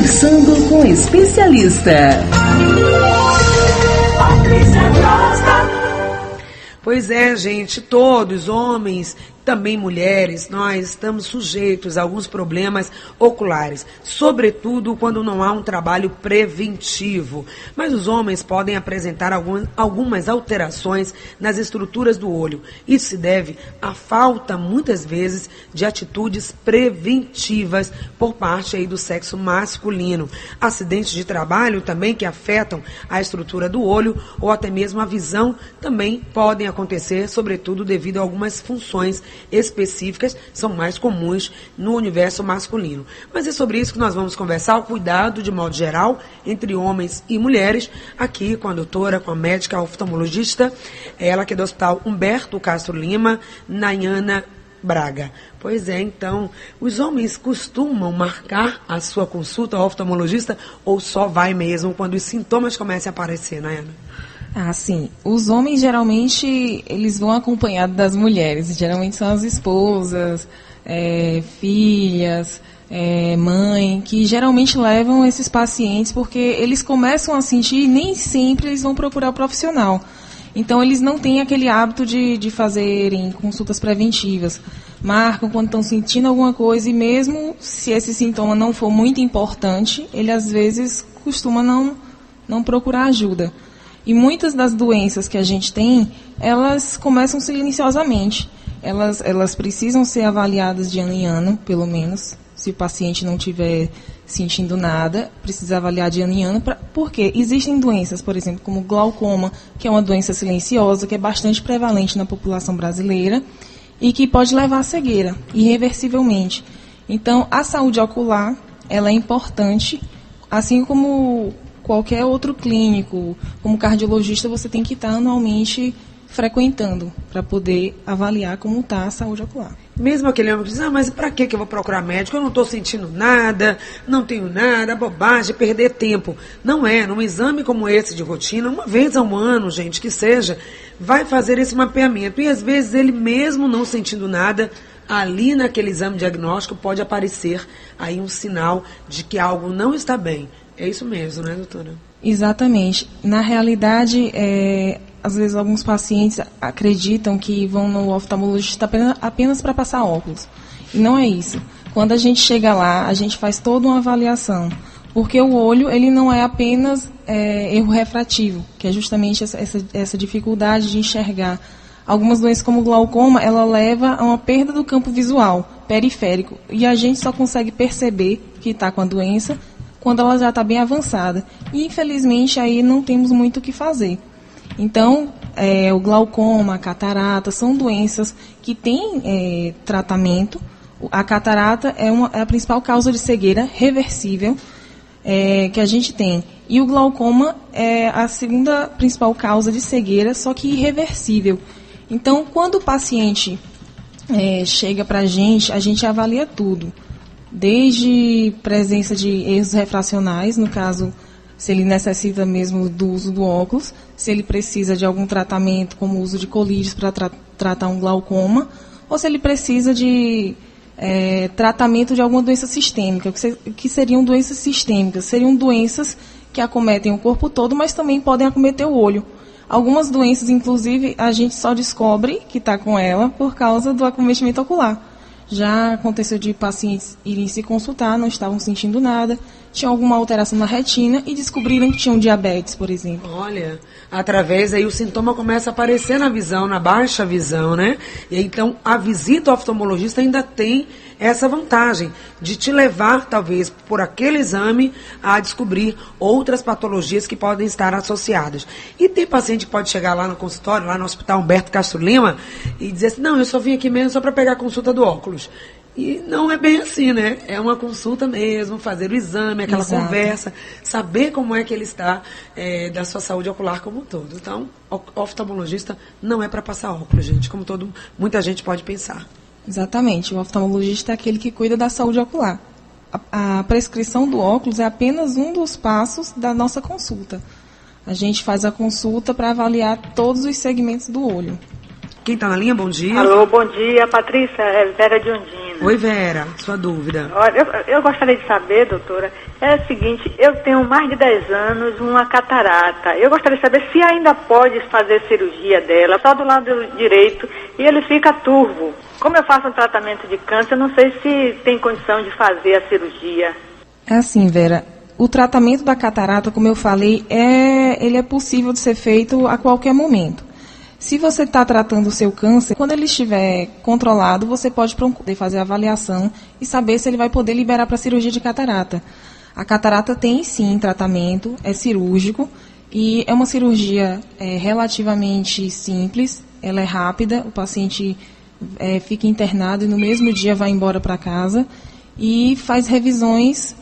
Conversando com especialista. Pois é, gente, todos, homens, também mulheres, nós estamos sujeitos a alguns problemas oculares, sobretudo quando não há um trabalho preventivo. Mas os homens podem apresentar algumas alterações nas estruturas do olho. Isso se deve à falta, muitas vezes, de atitudes preventivas por parte aí do sexo masculino. Acidentes de trabalho também que afetam a estrutura do olho ou até mesmo a visão também podem acontecer, sobretudo devido a algumas funções específicas, são mais comuns no universo masculino. Mas é sobre isso que nós vamos conversar, o cuidado de modo geral entre homens e mulheres, aqui com a doutora, com a médica oftalmologista, ela que é do Hospital Humberto Castro Lima, Nayana Braga. Pois é, então, os homens costumam marcar a sua consulta ao oftalmologista ou só vai mesmo quando os sintomas começam a aparecer, Nayana? Ah, sim. Os homens, geralmente, eles vão acompanhados das mulheres. Geralmente são as esposas, filhas, mãe, que geralmente levam esses pacientes porque eles começam a sentir e nem sempre eles vão procurar o profissional. Então, eles não têm aquele hábito de fazerem consultas preventivas. Marcam quando estão sentindo alguma coisa e mesmo se esse sintoma não for muito importante, ele às vezes costuma não procurar ajuda. E muitas das doenças que a gente tem, elas começam silenciosamente. Elas precisam ser avaliadas de ano em ano, pelo menos. Se o paciente não estiver sentindo nada, precisa avaliar de ano em ano. Porque existem doenças, por exemplo, como glaucoma, que é uma doença silenciosa, que é bastante prevalente na população brasileira e que pode levar à cegueira, irreversivelmente. Então, a saúde ocular, ela é importante, assim como qualquer outro clínico, como cardiologista, você tem que estar anualmente frequentando para poder avaliar como está a saúde ocular. Mesmo aquele homem que diz, mas para que eu vou procurar médico? Eu não estou sentindo nada, não tenho nada, bobagem, perder tempo. Não é, num exame como esse de rotina, uma vez ao ano, gente, que seja, vai fazer esse mapeamento. E às vezes ele mesmo não sentindo nada, ali naquele exame diagnóstico pode aparecer aí um sinal de que algo não está bem. É isso mesmo, né, doutora? Exatamente. Na realidade, às vezes alguns pacientes acreditam que vão no oftalmologista apenas para passar óculos. E não é isso. Quando a gente chega lá, a gente faz toda uma avaliação. Porque o olho, ele não é apenas erro refrativo, que é justamente essa dificuldade de enxergar. Algumas doenças como o glaucoma, ela leva a uma perda do campo visual periférico. E a gente só consegue perceber que está com a doença quando ela já está bem avançada. E, infelizmente, aí não temos muito o que fazer. Então, o glaucoma, a catarata, são doenças que têm tratamento. A catarata é a principal causa de cegueira reversível que a gente tem. E o glaucoma é a segunda principal causa de cegueira, só que irreversível. Então, quando o paciente chega para a gente avalia tudo. Desde presença de erros refracionais, no caso, se ele necessita mesmo do uso do óculos, se ele precisa de algum tratamento, como o uso de colírios para tratar um glaucoma, ou se ele precisa de tratamento de alguma doença sistêmica, que seriam doenças sistêmicas, seriam doenças que acometem o corpo todo, mas também podem acometer o olho. Algumas doenças, inclusive, a gente só descobre que está com ela por causa do acometimento ocular. Já aconteceu de pacientes irem se consultar, não estavam sentindo nada, tinham alguma alteração na retina e descobriram que tinham diabetes, por exemplo. Olha, através aí o sintoma começa a aparecer na visão, na baixa visão, né? E então a visita ao oftalmologista ainda tem essa vantagem de te levar, talvez, por aquele exame, a descobrir outras patologias que podem estar associadas. E tem paciente que pode chegar lá no consultório, lá no Hospital Humberto Castro Lima, e dizer assim, não, eu só vim aqui mesmo só para pegar a consulta do óculos. E não é bem assim, né? É uma consulta mesmo, fazer o exame, aquela Exato. Conversa, saber como é que ele está da sua saúde ocular como um todo. Então, oftalmologista não é para passar óculos, gente, como muita gente pode pensar. Exatamente, o oftalmologista é aquele que cuida da saúde ocular. A prescrição do óculos é apenas um dos passos da nossa consulta. A gente faz a consulta para avaliar todos os segmentos do olho. Quem está na linha, bom dia. Alô, bom dia, Patrícia, é Vera de Ondina. Oi, Vera, sua dúvida. Olha, eu gostaria de saber, doutora, é o seguinte, eu tenho mais de 10 anos uma catarata. Eu gostaria de saber se ainda pode fazer cirurgia dela, só do lado direito, e ele fica turvo. Como eu faço um tratamento de câncer, eu não sei se tem condição de fazer a cirurgia. É assim, Vera, o tratamento da catarata, como eu falei, ele é possível de ser feito a qualquer momento. Se você está tratando o seu câncer, quando ele estiver controlado, você pode poder fazer a avaliação e saber se ele vai poder liberar para a cirurgia de catarata. A catarata tem sim tratamento, é cirúrgico e é uma cirurgia relativamente simples, ela é rápida, o paciente fica internado e no mesmo dia vai embora para casa e faz revisões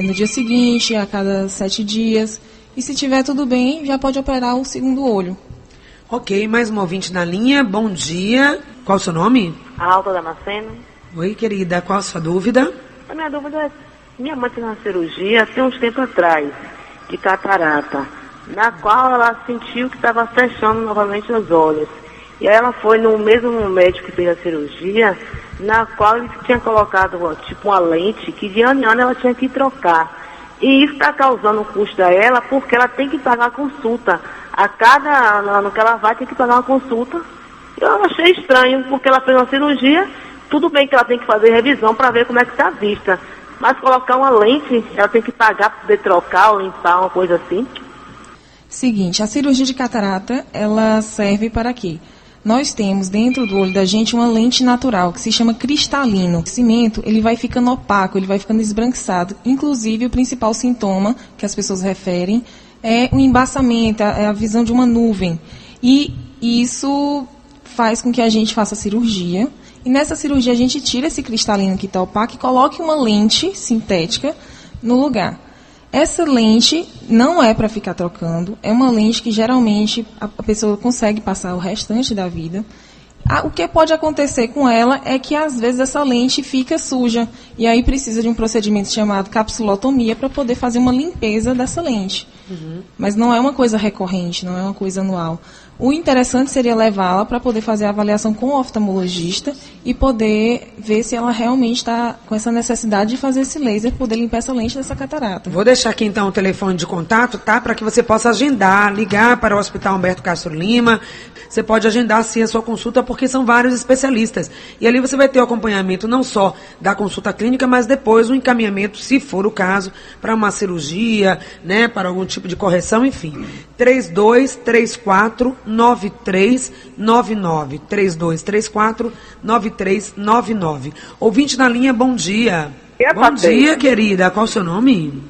no dia seguinte, a cada 7 dias. E se tiver tudo bem, já pode operar o segundo olho. Ok, mais uma ouvinte na linha. Bom dia. Qual o seu nome? Alta Damasceno. Oi, querida. Qual a sua dúvida? A minha dúvida é, minha mãe fez uma cirurgia tem uns tempos atrás, de catarata, na qual ela sentiu que estava fechando novamente os olhos. E aí ela foi no mesmo médico que fez a cirurgia, na qual ele tinha colocado tipo uma lente que de ano em ano ela tinha que trocar. E isso está causando um custo a ela porque ela tem que pagar a consulta. A cada ano que ela vai, tem que pagar uma consulta. Eu achei estranho, porque ela fez uma cirurgia, tudo bem que ela tem que fazer revisão para ver como é que está a vista. Mas colocar uma lente, ela tem que pagar para poder trocar ou limpar, uma coisa assim. Seguinte, a cirurgia de catarata, ela serve para quê? Nós temos dentro do olho da gente uma lente natural, que se chama cristalino. O cimento, ele vai ficando opaco, ele vai ficando esbranquiçado. Inclusive, o principal sintoma que as pessoas referem é o embaçamento, é a visão de uma nuvem. E isso faz com que a gente faça a cirurgia. E nessa cirurgia a gente tira esse cristalino que está opaco e coloque uma lente sintética no lugar. Essa lente não é para ficar trocando, é uma lente que geralmente a pessoa consegue passar o restante da vida. O que pode acontecer com ela é que às vezes essa lente fica suja e aí precisa de um procedimento chamado capsulotomia para poder fazer uma limpeza dessa lente. Mas não é uma coisa recorrente, não é uma coisa anual. O interessante seria levá-la para poder fazer a avaliação com o oftalmologista e poder ver se ela realmente está com essa necessidade de fazer esse laser, poder limpar essa lente dessa catarata. Vou deixar aqui então o telefone de contato, tá? Para que você possa agendar, ligar para o Hospital Humberto Castro Lima. Você pode agendar sim a sua consulta, porque são vários especialistas. E ali você vai ter o acompanhamento não só da consulta clínica, mas depois o encaminhamento, se for o caso, para uma cirurgia, né, para algum tipo de correção, enfim. 3234-9399. 3234-9399. Ouvinte na linha, bom dia. Bom dia, querida. Qual o seu nome?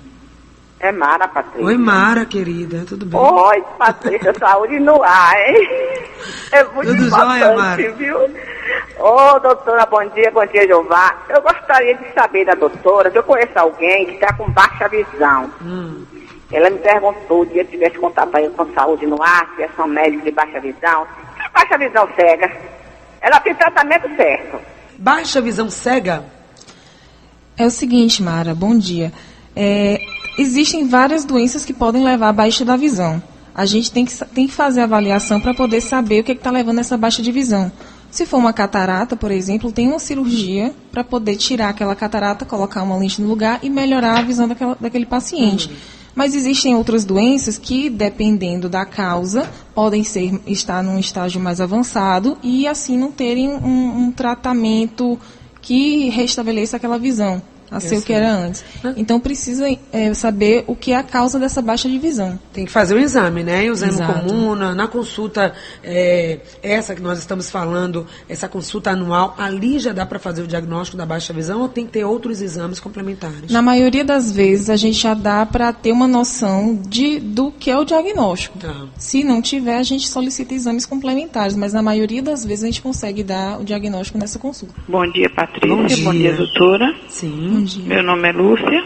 É Mara, Patrícia. Oi, Mara, querida. Tudo bem? Oi, Patrícia. Saúde no ar, hein? É muito Tudo importante, jóia, Mara? Viu? Ô, doutora, bom dia, Jeová. Eu gostaria de saber da doutora, se eu conheço alguém que está com baixa visão. Ela me perguntou se eu tivesse contato aí com Saúde no Ar, se é só médico de baixa visão. Se é baixa visão cega, ela tem tratamento certo. Baixa visão cega? É o seguinte, Mara, bom dia. Existem várias doenças que podem levar à baixa da visão. A gente tem que fazer a avaliação para poder saber o que está levando essa baixa de visão. Se for uma catarata, por exemplo, tem uma cirurgia para poder tirar aquela catarata, colocar uma lente no lugar e melhorar a visão daquele paciente. Mas existem outras doenças que, dependendo da causa, podem estar num estágio mais avançado e assim não terem um tratamento que restabeleça aquela visão a ser o que era antes. Então precisa saber o que é a causa dessa baixa de visão. Tem que fazer o exame, né? O exame Exato. comum, na consulta, essa que nós estamos falando, essa consulta anual, ali já dá para fazer o diagnóstico da baixa visão ou tem que ter outros exames complementares? Na maioria das vezes, a gente já dá para ter uma noção do que é o diagnóstico. Tá. Se não tiver, a gente solicita exames complementares, mas na maioria das vezes a gente consegue dar o diagnóstico nessa consulta. Bom dia, Patrícia. Bom dia. Bom dia, doutora. Sim. Meu nome é Lúcia.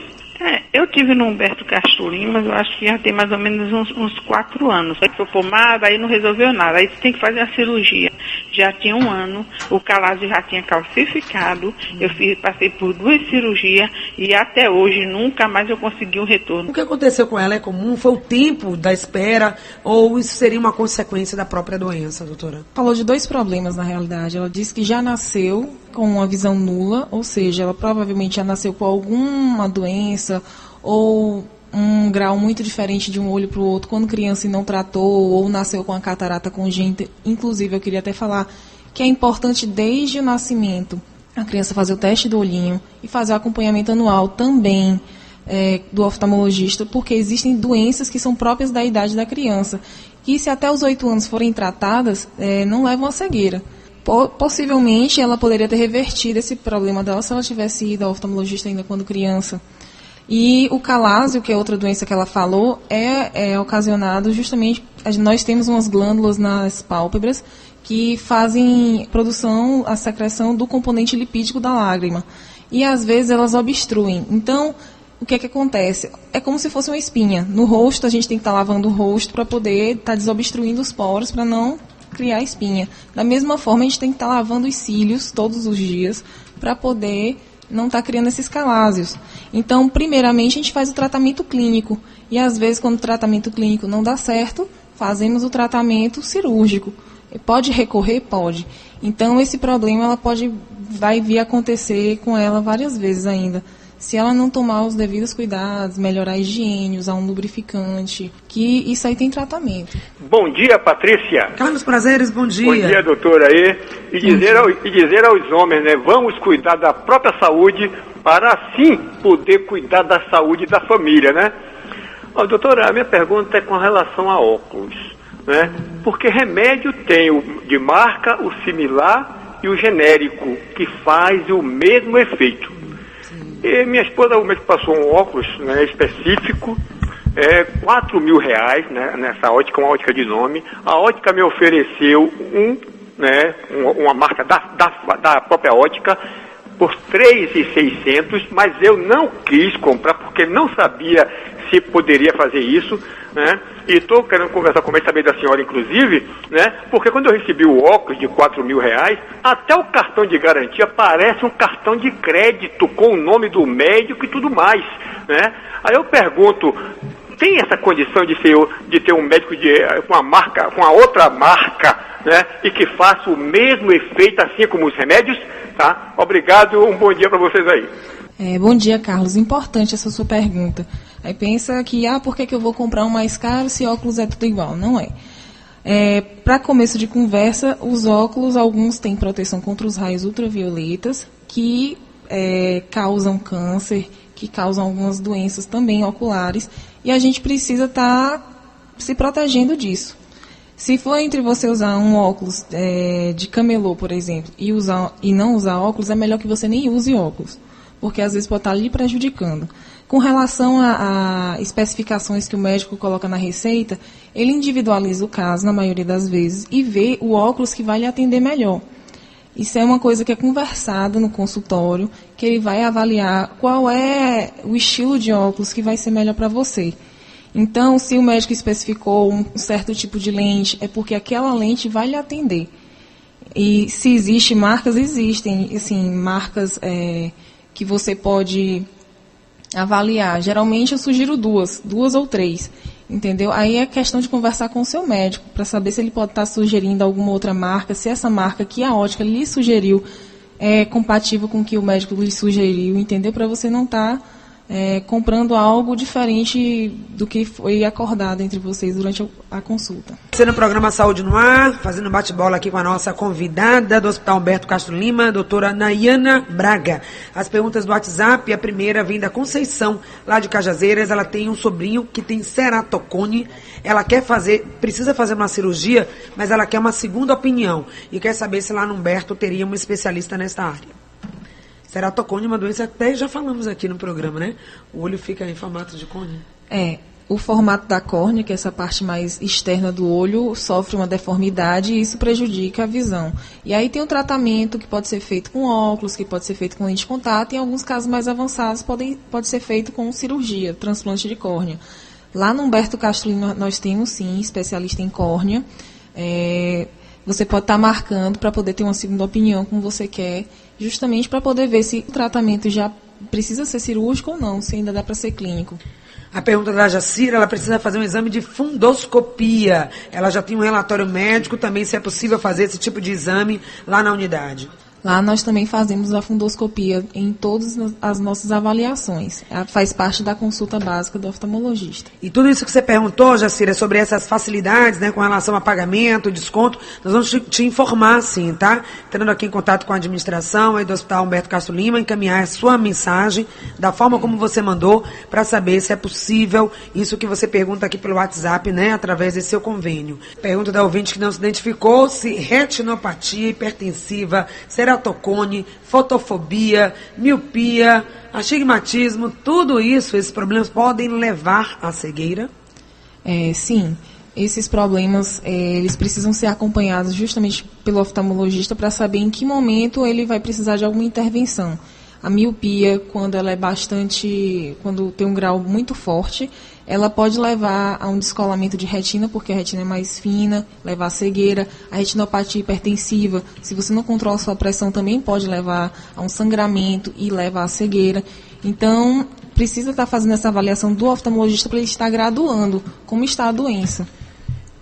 Eu tive no Humberto Castro Lima, eu acho que já tem mais ou menos uns 4 anos. Aí foi pomada, aí não resolveu nada. Aí tem que fazer a cirurgia. Já tinha 1 ano, o calácio já tinha calcificado. Eu passei por 2 cirurgias e até hoje nunca mais eu consegui um retorno. O que aconteceu com ela é comum? Foi o tempo da espera ou isso seria uma consequência da própria doença, doutora? Falou de 2 problemas, na realidade. Ela disse que já nasceu com uma visão nula, ou seja, ela provavelmente já nasceu com alguma doença ou um grau muito diferente de um olho para o outro quando criança e não tratou, ou nasceu com a catarata congênita. Inclusive, eu queria até falar que é importante desde o nascimento a criança fazer o teste do olhinho e fazer o acompanhamento anual também do oftalmologista, porque existem doenças que são próprias da idade da criança, que se até os 8 anos forem tratadas, não levam à cegueira. Possivelmente ela poderia ter revertido esse problema dela se ela tivesse ido ao oftalmologista ainda quando criança. E o calásio, que é outra doença que ela falou, é ocasionado justamente... Nós temos umas glândulas nas pálpebras que fazem a secreção do componente lipídico da lágrima. E às vezes elas obstruem. Então, o que acontece? É como se fosse uma espinha. No rosto, a gente tem que estar lavando o rosto para poder estar desobstruindo os poros, para não criar espinha. Da mesma forma, a gente tem que estar lavando os cílios todos os dias para poder não estar criando esses calásios. Então, primeiramente, a gente faz o tratamento clínico. E, às vezes, quando o tratamento clínico não dá certo, fazemos o tratamento cirúrgico. Pode recorrer? Pode. Então, esse problema vai vir a acontecer com ela várias vezes ainda. Se ela não tomar os devidos cuidados, melhorar a higiene, usar um lubrificante, que isso aí tem tratamento. Bom dia, Patrícia. Carlos Prazeres, bom dia. Bom dia, doutora aí. E dizer aos homens, né, vamos cuidar da própria saúde para assim poder cuidar da saúde da família, né? Doutora, a minha pergunta é com relação a óculos, né? Porque remédio tem o de marca, o similar e o genérico, que faz o mesmo efeito. E minha esposa me passou um óculos, né, específico, R$4.000, né, nessa ótica, uma ótica de nome. A ótica me ofereceu uma marca da própria ótica por R$3.600, mas eu não quis comprar porque não sabia se poderia fazer isso, né? E estou querendo conversar com ele, saber da senhora, inclusive, né? Porque quando eu recebi o óculos de R$4.000, até o cartão de garantia parece um cartão de crédito com o nome do médico e tudo mais, né? Aí eu pergunto, tem essa condição de ter um médico com a outra marca, né? E que faça o mesmo efeito assim como os remédios, tá? Obrigado, um bom dia para vocês aí. Bom dia, Carlos. Importante essa sua pergunta. Aí pensa que, por que eu vou comprar um mais caro se óculos é tudo igual? Não é. Para começo de conversa, os óculos, alguns têm proteção contra os raios ultravioletas, que causam câncer, que causam algumas doenças também oculares, e a gente precisa estar se protegendo disso. Se for entre você usar um óculos de camelô, por exemplo, e não usar óculos, é melhor que você nem use óculos, porque às vezes pode estar lhe prejudicando. Com relação a especificações que o médico coloca na receita, ele individualiza o caso, na maioria das vezes, e vê o óculos que vai lhe atender melhor. Isso é uma coisa que é conversada no consultório, que ele vai avaliar qual é o estilo de óculos que vai ser melhor para você. Então, se o médico especificou um certo tipo de lente, é porque aquela lente vai lhe atender. E se existem marcas, existem, assim, marcas que você pode avaliar. Geralmente eu sugiro duas ou três, entendeu? Aí é questão de conversar com o seu médico, para saber se ele pode estar sugerindo alguma outra marca, se essa marca que a ótica lhe sugeriu é compatível com o que o médico lhe sugeriu, entendeu? Para você não estar comprando algo diferente do que foi acordado entre vocês durante a consulta. Você no programa Saúde no Ar, fazendo bate-bola aqui com a nossa convidada do Hospital Humberto Castro Lima, a doutora Nayana Braga. As perguntas do WhatsApp, a primeira vem da Conceição, lá de Cajazeiras. Ela tem um sobrinho que tem ceratocone. Ela precisa fazer uma cirurgia, mas ela quer uma segunda opinião e quer saber se lá no Humberto teria uma especialista nesta área. Ceratocone é uma doença que até já falamos aqui no programa, né? O olho fica em formato de cone. O formato da córnea, que é essa parte mais externa do olho, sofre uma deformidade e isso prejudica a visão. E aí tem um tratamento que pode ser feito com óculos, que pode ser feito com lente de contato, e em alguns casos mais avançados pode ser feito com cirurgia, transplante de córnea. Lá no Humberto Castro Lima nós temos, sim, especialista em córnea. Você pode estar marcando para poder ter uma segunda opinião, como você quer, justamente para poder ver se o tratamento já precisa ser cirúrgico ou não, se ainda dá para ser clínico. A pergunta da Jacira, ela precisa fazer um exame de fundoscopia. Ela já tem um relatório médico também, se é possível fazer esse tipo de exame lá na unidade. Lá nós também fazemos a fundoscopia em todas as nossas avaliações. Faz parte da consulta básica do oftalmologista. E tudo isso que você perguntou, Jacira, sobre essas facilidades, né, com relação a pagamento, desconto, nós vamos te informar, sim, tá? Entrando aqui em contato com a administração aí do Hospital Humberto Castro Lima, encaminhar a sua mensagem da forma como você mandou, para saber se é possível isso que você pergunta aqui pelo WhatsApp, né, através desse seu convênio. Pergunta da ouvinte que não se identificou, se retinopatia hipertensiva, ceratocone, fotofobia, miopia, astigmatismo, tudo isso, esses problemas podem levar à cegueira? Sim, esses problemas, eles precisam ser acompanhados justamente pelo oftalmologista para saber em que momento ele vai precisar de alguma intervenção. A miopia, quando ela é quando tem um grau muito forte, ela pode levar a um descolamento de retina, porque a retina é mais fina, levar a cegueira. A retinopatia hipertensiva, se você não controla a sua pressão, também pode levar a um sangramento e levar a cegueira. Então, precisa estar fazendo essa avaliação do oftalmologista para ele estar graduando como está a doença.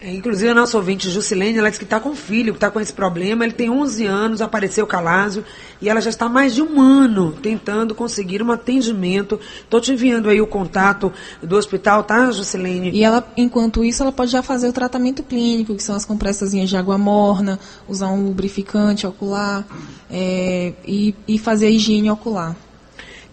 Inclusive, a nossa ouvinte, Jusilene, ela disse que está com um filho, que está com esse problema. Ele tem 11 anos, apareceu calásio, e ela já está há mais de um ano tentando conseguir um atendimento. Estou te enviando aí o contato do hospital, tá, Jusilene? E ela, enquanto isso, ela pode já fazer o tratamento clínico, que são as compressazinhas de água morna, usar um lubrificante ocular e fazer a higiene ocular.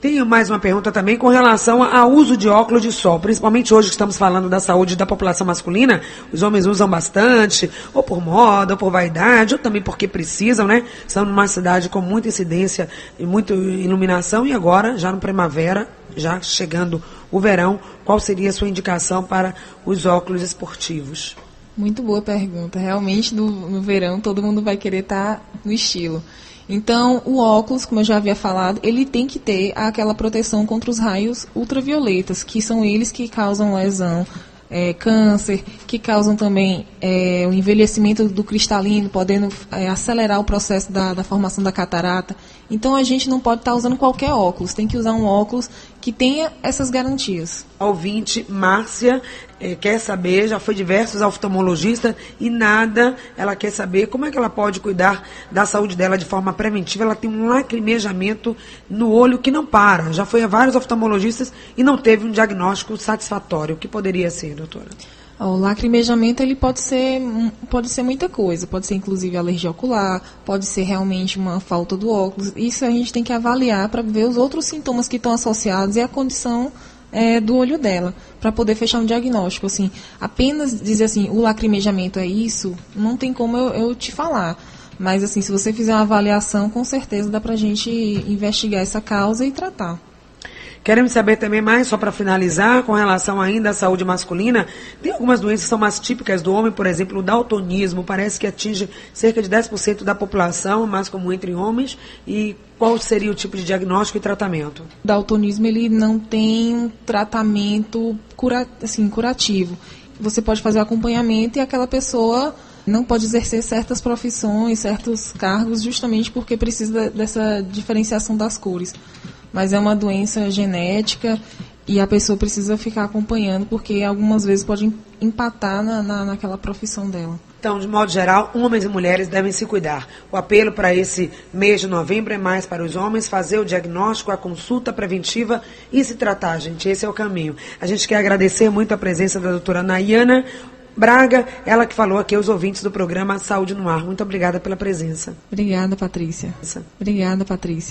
Tenho mais uma pergunta também com relação ao uso de óculos de sol, principalmente hoje que estamos falando da saúde da população masculina. Os homens usam bastante, ou por moda, ou por vaidade, ou também porque precisam, né? Estamos numa cidade com muita incidência e muita iluminação, e agora, já no primavera, já chegando o verão, qual seria a sua indicação para os óculos esportivos? Muito boa pergunta. Realmente, no verão, todo mundo vai querer estar no estilo. Então, o óculos, como eu já havia falado, ele tem que ter aquela proteção contra os raios ultravioletas, que são eles que causam lesão, câncer, que causam também o envelhecimento do cristalino, podendo acelerar o processo da formação da catarata. Então, a gente não pode estar usando qualquer óculos, tem que usar um óculos que tenha essas garantias. A ouvinte, Márcia, quer saber, já foi diversos oftalmologistas e nada, ela quer saber como é que ela pode cuidar da saúde dela de forma preventiva. Ela tem um lacrimejamento no olho que não para, já foi a vários oftalmologistas e não teve um diagnóstico satisfatório. O que poderia ser, doutora? O lacrimejamento ele pode ser muita coisa, pode ser inclusive alergia ocular, pode ser realmente uma falta do óculos. Isso a gente tem que avaliar para ver os outros sintomas que estão associados e a condição do olho dela, para poder fechar um diagnóstico. Assim, apenas dizer assim, o lacrimejamento é isso, não tem como eu te falar. Mas assim, se você fizer uma avaliação, com certeza dá para a gente investigar essa causa e tratar. Queremos saber também mais, só para finalizar, com relação ainda à saúde masculina, tem algumas doenças que são mais típicas do homem, por exemplo, o daltonismo, parece que atinge cerca de 10% da população, mais comum entre homens, e qual seria o tipo de diagnóstico e tratamento? O daltonismo, ele não tem um tratamento curativo. Você pode fazer o acompanhamento e aquela pessoa não pode exercer certas profissões, certos cargos, justamente porque precisa dessa diferenciação das cores. Mas é uma doença genética e a pessoa precisa ficar acompanhando, porque algumas vezes pode empatar naquela profissão dela. Então, de modo geral, homens e mulheres devem se cuidar. O apelo para esse mês de novembro é mais para os homens fazer o diagnóstico, a consulta preventiva e se tratar, gente. Esse é o caminho. A gente quer agradecer muito a presença da doutora Nayana Braga, ela que falou aqui aos ouvintes do programa Saúde no Ar. Muito obrigada pela presença. Obrigada, Patrícia. Obrigada, Patrícia.